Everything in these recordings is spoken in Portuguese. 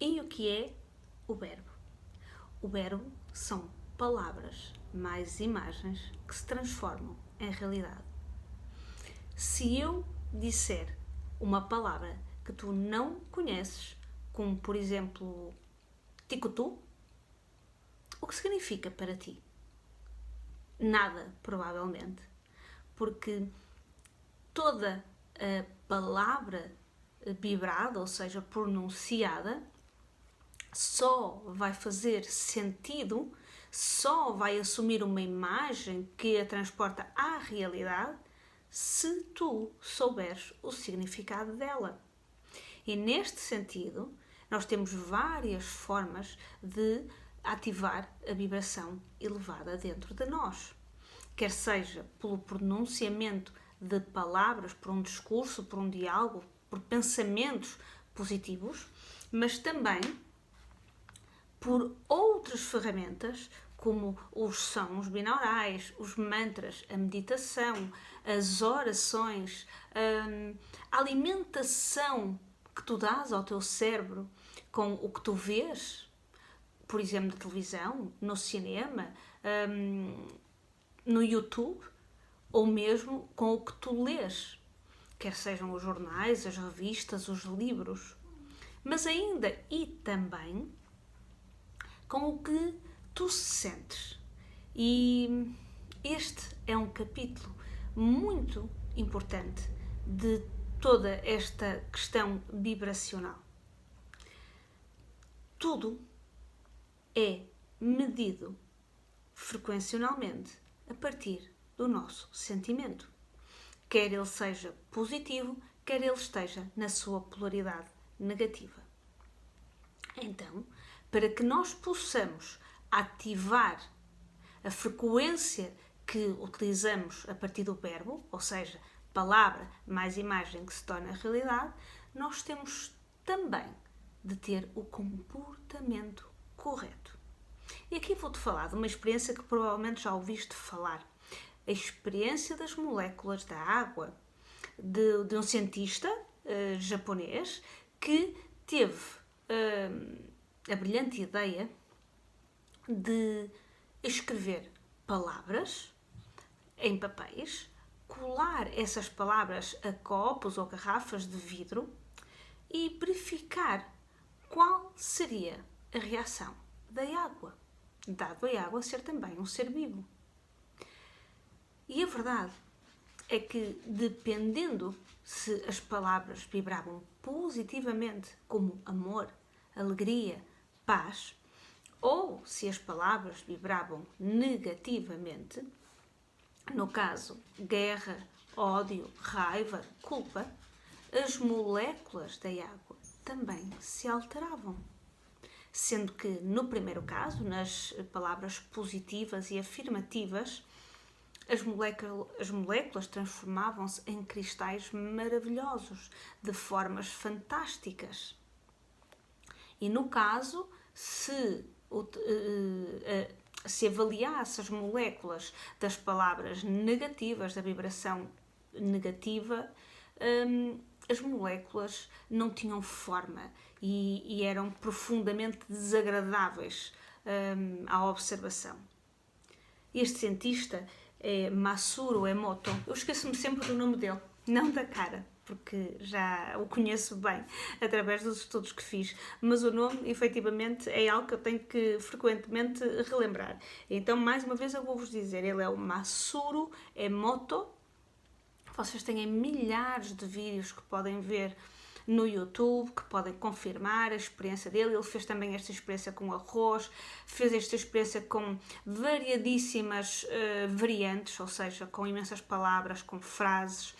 E o que é o verbo? O verbo são palavras mais imagens que se transformam em realidade. Se eu disser uma palavra que tu não conheces, como por exemplo ticutu, o que significa para ti? Nada, provavelmente, porque toda a palavra vibrada, ou seja, pronunciada, só vai fazer sentido, só vai assumir uma imagem que a transporta à realidade se tu souberes o significado dela. E neste sentido, nós temos várias formas de ativar a vibração elevada dentro de nós. Quer seja pelo pronunciamento de palavras, por um discurso, por um diálogo, por pensamentos positivos, mas também por outras ferramentas, como os sons binaurais, os mantras, a meditação, as orações, a alimentação que tu dás ao teu cérebro com o que tu vês, por exemplo, na televisão, no cinema, no YouTube, ou mesmo com o que tu lês, quer sejam os jornais, as revistas, os livros, mas ainda e também com o que tu sentes. E este é um capítulo muito importante de toda esta questão vibracional. Tudo é medido frequencionalmente a partir do nosso sentimento. Quer ele seja positivo, quer ele esteja na sua polaridade negativa. Então, para que nós possamos ativar a frequência que utilizamos a partir do verbo, ou seja, palavra mais imagem que se torna realidade, nós temos também de ter o comportamento correto. E aqui vou-te falar de uma experiência que provavelmente já ouviste falar. A experiência das moléculas da água de um cientista japonês que teve a brilhante ideia de escrever palavras em papéis, colar essas palavras a copos ou garrafas de vidro e verificar qual seria a reação da água, dado a água ser também um ser vivo. E a verdade é que, dependendo se as palavras vibravam positivamente, como amor, alegria, paz, ou se as palavras vibravam negativamente, no caso, guerra, ódio, raiva, culpa, as moléculas da água também se alteravam. Sendo que, no primeiro caso, nas palavras positivas e afirmativas, as moléculas transformavam-se em cristais maravilhosos, de formas fantásticas. E no caso, se avaliasse as moléculas das palavras negativas, da vibração negativa, as moléculas não tinham forma e eram profundamente desagradáveis à observação. Este cientista é Masaru Emoto. Eu esqueço-me sempre do nome dele, não da cara, porque já o conheço bem através dos estudos que fiz, mas o nome, efetivamente, é algo que eu tenho que frequentemente relembrar. Então, mais uma vez, eu vou-vos dizer, ele é o Masaru Emoto. Vocês têm milhares de vídeos que podem ver no YouTube, que podem confirmar a experiência dele. Ele fez também esta experiência com arroz, fez esta experiência com variadíssimas variantes, ou seja, com imensas palavras, com frases,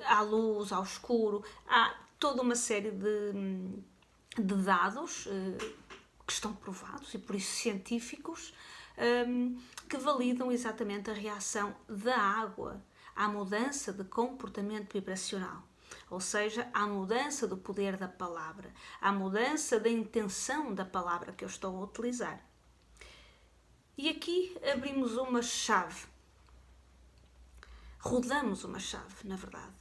à luz, ao escuro. Há toda uma série de dados que estão provados e por isso científicos que validam exatamente a reação da água à mudança de comportamento vibracional. Ou seja, à mudança do poder da palavra, à mudança da intenção da palavra que eu estou a utilizar. E aqui abrimos uma chave, rodamos uma chave, na verdade,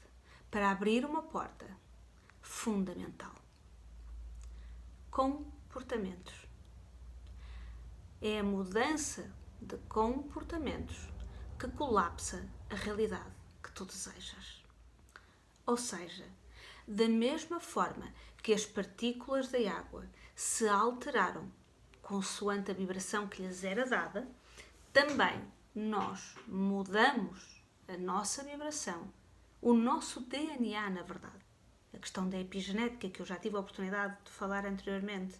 para abrir uma porta fundamental. comportamentos. É a mudança de comportamentos que colapsa a realidade que tu desejas. Ou seja, da mesma forma que as partículas da água se alteraram consoante a vibração que lhes era dada, também nós mudamos a nossa vibração, o nosso DNA, na verdade. A questão da epigenética, que eu já tive a oportunidade de falar anteriormente.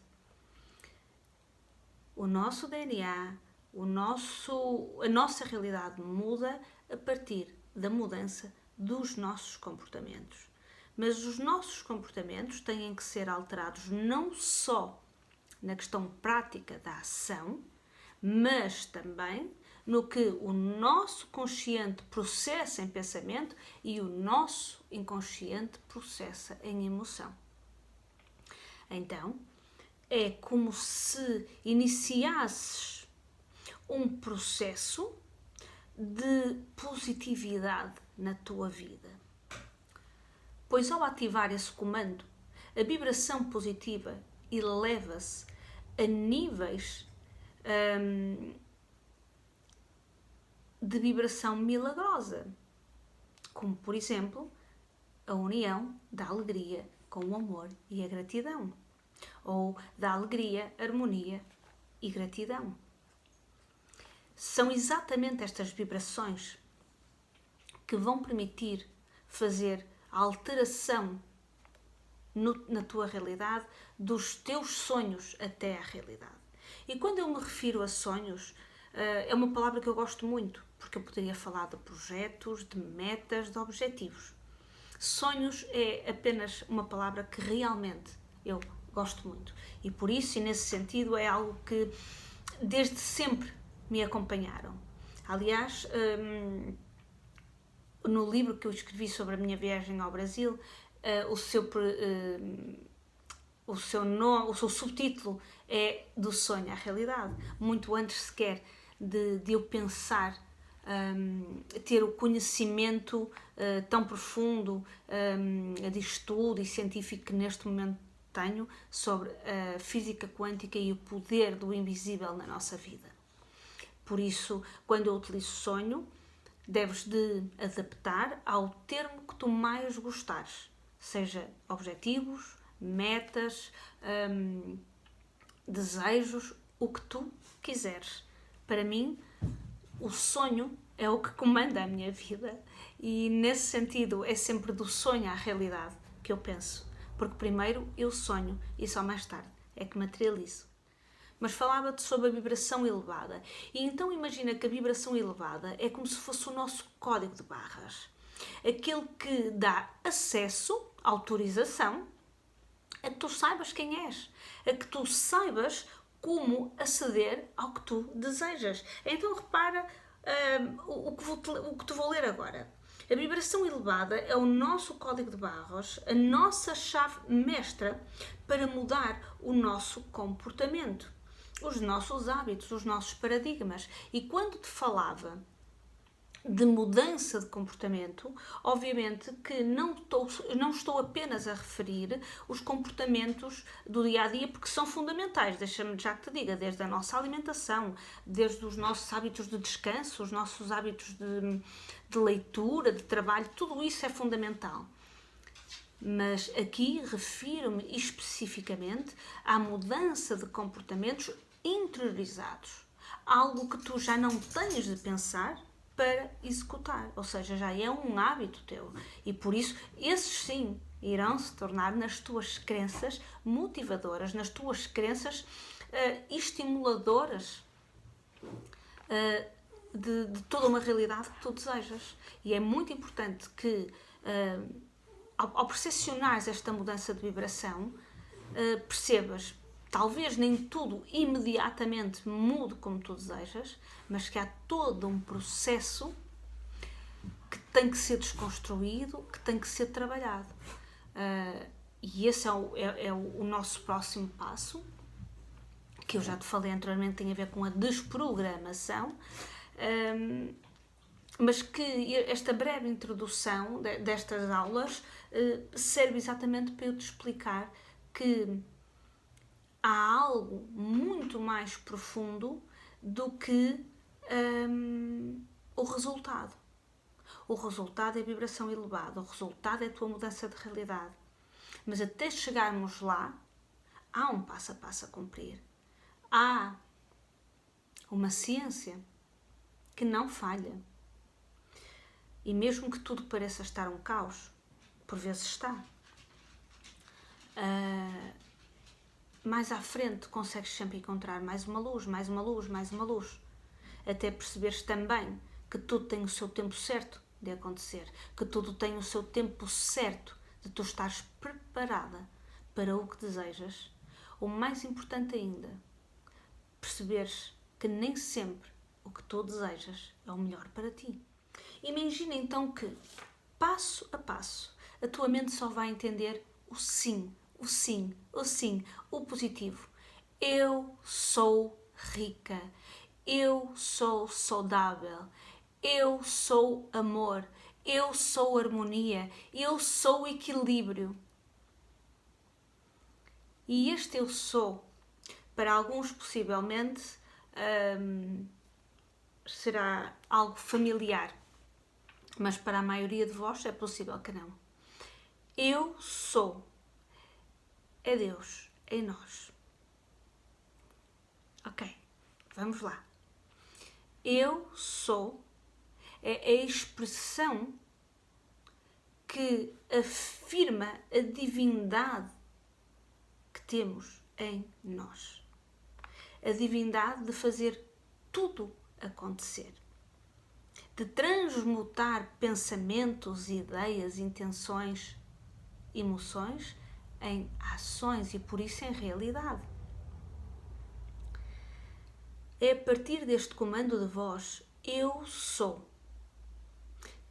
O nosso DNA, a nossa realidade muda a partir da mudança dos nossos comportamentos. Mas os nossos comportamentos têm que ser alterados não só na questão prática da ação, mas também no que o nosso consciente processa em pensamento e o nosso inconsciente processa em emoção. Então, é como se iniciasses um processo de positividade na tua vida. Pois ao ativar esse comando, a vibração positiva eleva-se a níveis de vibração milagrosa, como por exemplo a união da alegria com o amor e a gratidão, ou da alegria, harmonia e gratidão. São exatamente estas vibrações que vão permitir fazer a alteração na tua realidade, dos teus sonhos até à realidade. E quando eu me refiro a sonhos, é uma palavra que eu gosto muito, porque eu poderia falar de projetos, de metas, de objetivos. Sonhos é apenas uma palavra que realmente eu gosto muito. E por isso, e nesse sentido, é algo que desde sempre me acompanharam. Aliás, no livro que eu escrevi sobre a minha viagem ao Brasil, o seu subtítulo é Do Sonho à Realidade, muito antes sequer de eu pensar ter o conhecimento tão profundo de estudo e científico que neste momento tenho sobre a física quântica e o poder do invisível na nossa vida. Por isso, quando eu utilizo sonho, deves de adaptar ao termo que tu mais gostares, seja objetivos, metas, desejos, o que tu quiseres. Para mim, o sonho é o que comanda a minha vida e nesse sentido é sempre do sonho à realidade que eu penso, porque primeiro eu sonho e só mais tarde é que materializo. Mas falava-te sobre a vibração elevada. E então imagina que a vibração elevada é como se fosse o nosso código de barras. Aquele que dá acesso, autorização, a que tu saibas quem és. A que tu saibas como aceder ao que tu desejas. Então repara o que te vou ler agora. A vibração elevada é o nosso código de barras, a nossa chave mestra para mudar o nosso comportamento, os nossos hábitos, os nossos paradigmas. E quando te falava de mudança de comportamento, obviamente que não estou apenas a referir os comportamentos do dia-a-dia, porque são fundamentais, deixa-me já que te diga, desde a nossa alimentação, desde os nossos hábitos de descanso, os nossos hábitos de leitura, de trabalho, tudo isso é fundamental. Mas aqui refiro-me especificamente à mudança de comportamentos interiorizados, algo que tu já não tens de pensar para executar, ou seja, já é um hábito teu e por isso esses sim irão se tornar nas tuas crenças motivadoras, nas tuas crenças estimuladoras de toda uma realidade que tu desejas. E é muito importante que ao percepcionares esta mudança de vibração, percebas, talvez nem tudo imediatamente mude como tu desejas, mas que há todo um processo que tem que ser desconstruído, que tem que ser trabalhado. E esse é o nosso próximo passo, que eu já te falei anteriormente, tem a ver com a desprogramação, mas que esta breve introdução destas aulas serve exatamente para eu te explicar que há algo muito mais profundo do que o resultado. O resultado é vibração elevada, o resultado é a tua mudança de realidade. Mas até chegarmos lá, há um passo a passo a cumprir. Há uma ciência que não falha. E mesmo que tudo pareça estar um caos, por vezes está. Mais à frente consegues sempre encontrar mais uma luz, mais uma luz, mais uma luz. Até perceberes também que tudo tem o seu tempo certo de acontecer, que tudo tem o seu tempo certo de tu estares preparada para o que desejas. O mais importante ainda, perceberes que nem sempre o que tu desejas é o melhor para ti. Imagina então que, passo a passo, a tua mente só vai entender o sim, o sim, o sim, o positivo. Eu sou rica, eu sou saudável, eu sou amor, eu sou harmonia, eu sou equilíbrio. E este eu sou, para alguns possivelmente, será algo familiar, mas para a maioria de vós é possível que não. Eu sou. É Deus em nós. Ok, vamos lá. Eu sou é a expressão que afirma a divindade que temos em nós. A divindade de fazer tudo acontecer. De transmutar pensamentos, ideias, intenções, emoções em ações e por isso em realidade. É a partir deste comando de voz, eu sou,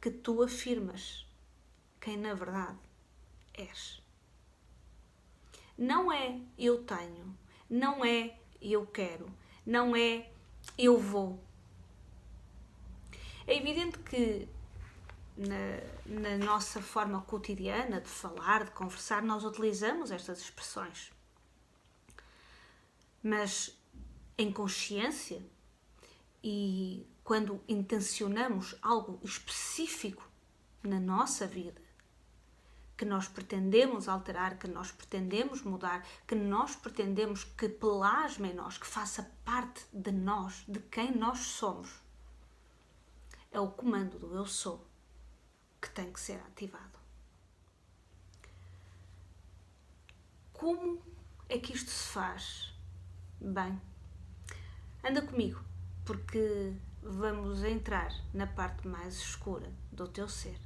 que tu afirmas quem na verdade és. Não é eu tenho, não é eu quero, não é eu vou. É evidente que na nossa forma cotidiana de falar, de conversar, nós utilizamos estas expressões. Mas em consciência e quando intencionamos algo específico na nossa vida, que nós pretendemos alterar, que nós pretendemos mudar, que nós pretendemos que plasme em nós, que faça parte de nós, de quem nós somos, é o comando do eu sou que tem que ser ativado. Como é que isto se faz? Bem, anda comigo, porque vamos entrar na parte mais escura do teu ser.